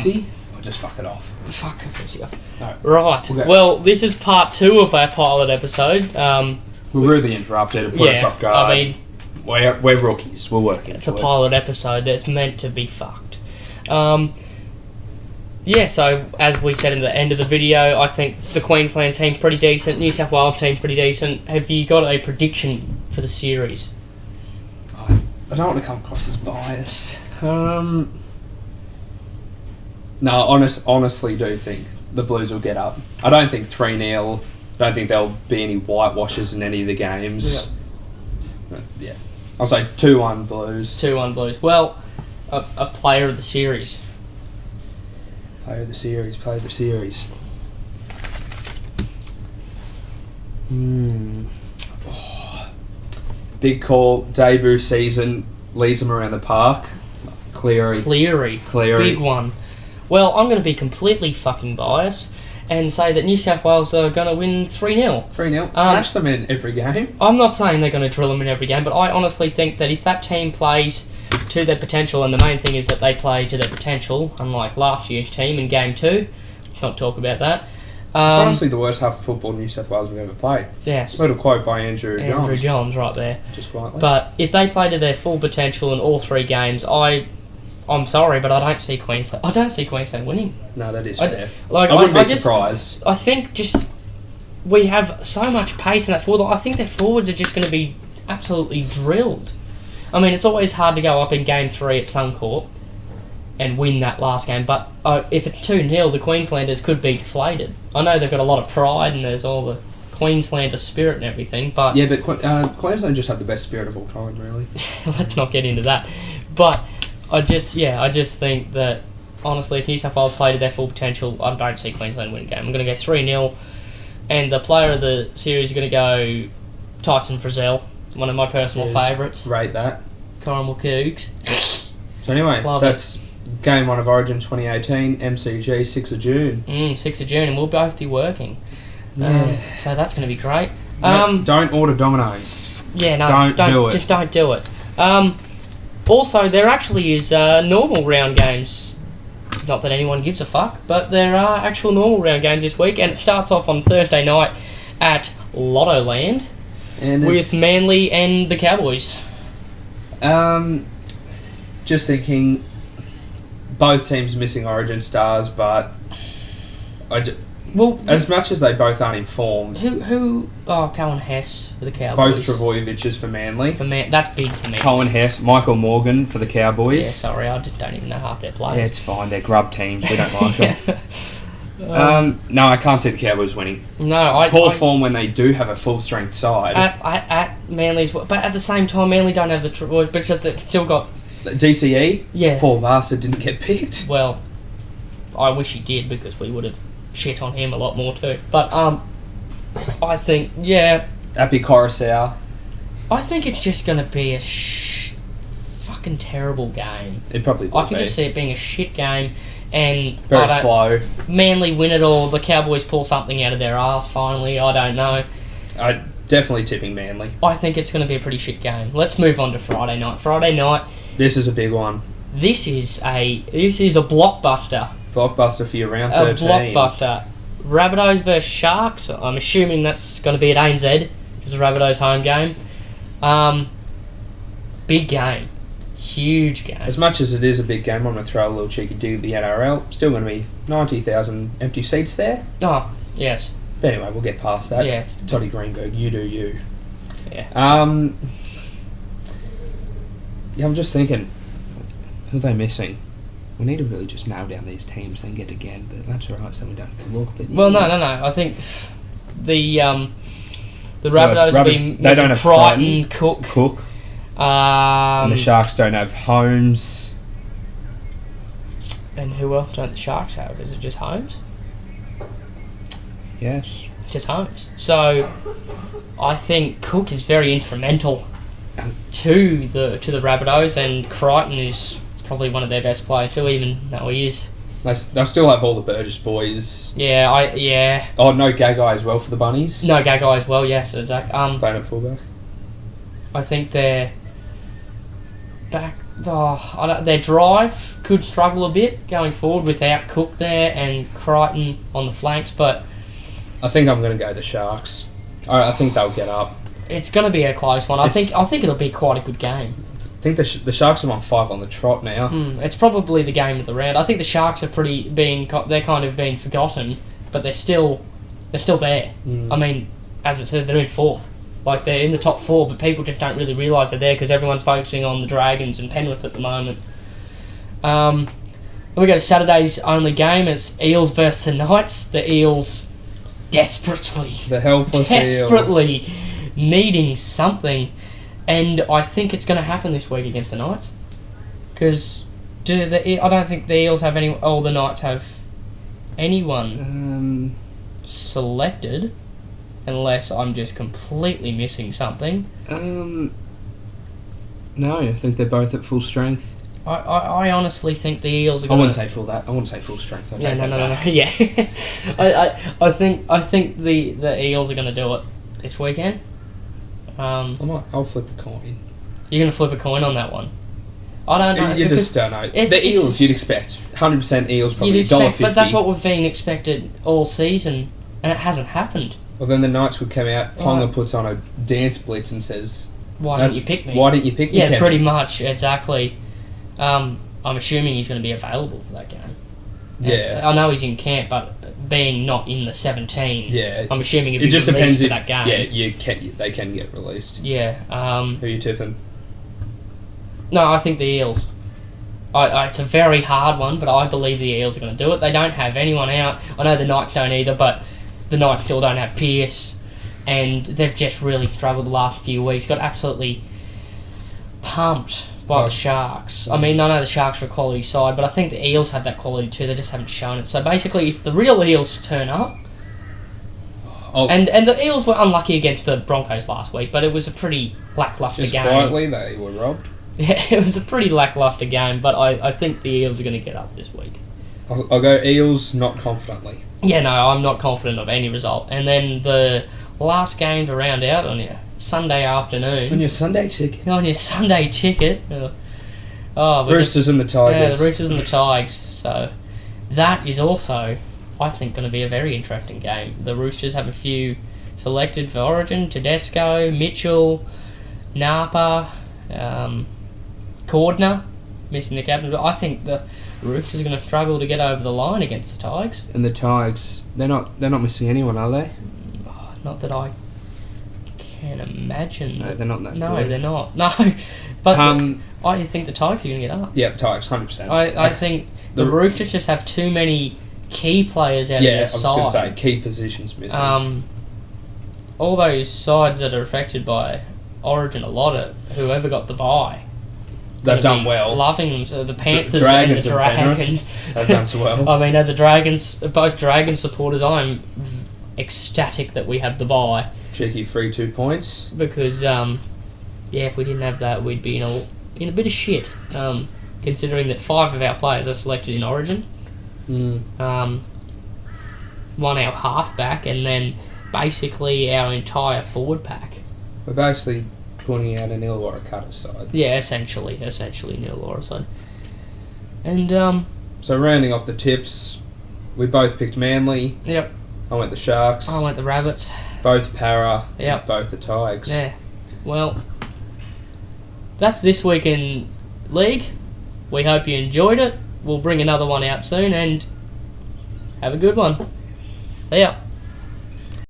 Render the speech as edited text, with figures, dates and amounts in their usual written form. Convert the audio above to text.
Or just fuck it off. Fuck it off. No. Right. Well, this is part 2 of our pilot episode. We really interrupted to put us off guard. I mean, we're rookies. We're working. It's a pilot episode that's meant to be fucked. So as we said in the end of the video, I think the Queensland team pretty decent, New South Wales team pretty decent. Have you got a prediction for the series? I don't want to come across as biased. No, honestly do think the Blues will get up. I don't think 3-0. Don't think there'll be any whitewashes in any of the games. Yeah. I'll say 2-1 Blues. 2-1 Blues. Well, a player of the series. Player of the series. Big call. Debut season. Leads them around the park. Cleary. Big one. Well, I'm going to be completely fucking biased and say that New South Wales are going to win 3-0. 3-0. Smash them in every game. I'm not saying they're going to drill them in every game, but I honestly think that if that team plays to their potential, and the main thing is that they play to their potential, unlike last year's team in Game 2, can't talk about that. It's honestly the worst half of football New South Wales have ever played. Yes. Little quote by Andrew Johns. Andrew Johns right there. Just quietly. But if they play to their full potential in all 3 games, I'm sorry, but I don't see Queensland winning. No, that is fair. I wouldn't be surprised. I think we have so much pace in that forward line. I think their forwards are just going to be absolutely drilled. I mean, it's always hard to go up in Game 3 at Suncorp and win that last game, but if it's 2-0, the Queenslanders could be deflated. I know they've got a lot of pride and there's all the Queenslander spirit and everything, but... Yeah, but Queensland just have the best spirit of all time, really. Let's not get into that. But I just think that, honestly, if New South Wales play to their full potential, I don't see Queensland win a game. I'm going to go 3-0, and the player of the series is going to go Tyson Frizzell, one of my personal favourites. Rate that. Caramel Cougs. So anyway, that's Game 1 of Origin 2018, MCG, 6th of June. 6th of June, and we'll both be working. Yeah. So that's going to be great. Don't order Domino's. Yeah, no, don't do it. Just don't do it. Also, there actually is normal round games. Not that anyone gives a fuck, but there are actual normal round games this week, and it starts off on Thursday night at Lotto Land with Manly and the Cowboys. Just thinking, both teams missing Origin stars, but as much as they both aren't in form. Cohen Hess for the Cowboys. Both Travojeviches for Manly. That's big for me. Cohen Hess, Michael Morgan for the Cowboys. Yeah, sorry, I just don't even know half their players. Yeah, it's fine. They're grub teams. We don't like them. No, I can't see the Cowboys winning. No, Poor form when they do have a full strength side. At Manly's, but at the same time, Manly don't have the Travojevic, but they've still got DCE. Yeah, poor bastard didn't get picked. Well, I wish he did because we would have shit on him a lot more too. But I think Appy Coruscant. I think it's just going to be a fucking terrible game. It probably will I can just see it being a shit game. And very slow. Manly win it all. The Cowboys pull something out of their arse finally. I don't know. I'm definitely tipping Manly. I think it's going to be a pretty shit game. Let's move on to Friday night. Friday night. This is a big one. This is a blockbuster. Blockbuster for your round 13. A blockbuster. Rabbitohs versus Sharks. I'm assuming that's going to be at ANZ. It's a Rabbitohs home game. Big game. Huge game. As much as it is a big game, I'm going to throw a little cheeky dig at the NRL. Still going to be 90,000 empty seats there. Oh, yes. But anyway, we'll get past that. Yeah. Toddy Greenberg, you do you. Yeah. I'm just thinking, who are they missing? We need to really just nail down these teams, then get again, but that's alright, so we don't have to look. But well, no. I think the Rabbitohs will be they don't have Crichton, Cook. And the Sharks don't have Holmes. And who else don't the Sharks have? Is it just Holmes? Yes. Just Holmes. So I think Cook is very instrumental to the Rabbitohs, and Crichton is probably one of their best players too, even though he is. They'll still have all the Burgess boys. Yeah. Oh, no Gagai as well for the Bunnies? No Gagai as well, yes. Exactly. Playing at fullback. I think their their drive could struggle a bit going forward without Cook there and Crichton on the flanks, but I think I'm going to go the Sharks. I think they'll get up. it's going to be a close one. I think it'll be quite a good game. I think the Sharks are on 5 on the trot now. It's probably the game of the round. I think the Sharks are they're kind of being forgotten, but they're still there. I mean, as it says, they're in 4th. Like, they're in the top 4, but people just don't really realise they're there because everyone's focusing on the Dragons and Penrith at the moment. We go to Saturday's only game. It's Eels versus the Knights. The Eels The helpless desperately Eels. needing something, and I think it's going to happen this week against the Knights. Because I don't think the Eels have any. Oh, the Knights have anyone selected, unless I'm just completely missing something. No, I think they're both at full strength. I honestly think the Eels are going. I wouldn't say full strength. No. Yeah, I think the Eels are going to do it this weekend. I'll flip a coin. You're going to flip a coin on that one. I don't know. You just don't know. The Eels, you'd expect 100% Eels, probably $1.50. But that's what we've been expected all season, and it hasn't happened. Well, then the Knights would come out. Ponga puts on a dance blitz and says, "Why didn't you pick me? Why didn't you pick me?" Yeah, Kevin? pretty much, exactly. I'm assuming he's going to be available for that game. Yeah, I know he's in camp, but being not in the 17, yeah, I'm assuming he'll it be just released depends for that game. Yeah, they can get released. Yeah. Who are you tipping? No, I think the Eels. It's a very hard one, but I believe the Eels are going to do it. They don't have anyone out. I know the Knights don't either, but the Knights still don't have Pearce, and they've just really struggled the last few weeks. Got absolutely pumped by the Sharks. I mean, I know the Sharks are a quality side, but I think the Eels have that quality too. They just haven't shown it. So basically, if the real Eels turn up, and the Eels were unlucky against the Broncos last week, but it was a pretty lackluster game. Just quietly, they were robbed. Yeah, it was a pretty lackluster game, but I think the Eels are going to get up this week. I'll go Eels, not confidently. Yeah, no, I'm not confident of any result. And then the last game to round out on your Sunday afternoon. On your Sunday ticket. On your Sunday ticket. Roosters and the Tigers. Yeah, the Roosters and the Tigers. So that is also, I think, going to be a very interesting game. The Roosters have a few selected for Origin. Tedesco, Mitchell, Napa, Cordner, missing the captain. I think the Roosters are going to struggle to get over the line against the Tigers. And the Tigers, they're not missing anyone, are they? Not that I can imagine. No, they're not that good. No, they're not. No, but I think the Tigers are going to get up. Yeah, Tigers, 100%. I think the Roosters just have too many key players out of their side. I was going to say, key positions missing. All those sides that are affected by Origin, a lot of whoever got the bye. They've done well. Loving them. So the Panthers Dragons and the Dragons. They've done so well. I mean, as both Dragon supporters, I'm ecstatic that we have the bye. Cheeky free 2 points. Because, if we didn't have that, we'd be in a bit of shit. Considering that 5 of our players are selected in Origin. One our halfback, and then basically our entire forward pack. We're basically pointing out an Illawarra Cutter side. Yeah, essentially an Illawarra side. And so rounding off the tips, we both picked Manly. Yep. I went the Sharks. I went the Rabbits. Both Para. Yep. And both the Tigers. Yeah. Well, that's this week in League. We hope you enjoyed it. We'll bring another one out soon, and have a good one. See ya.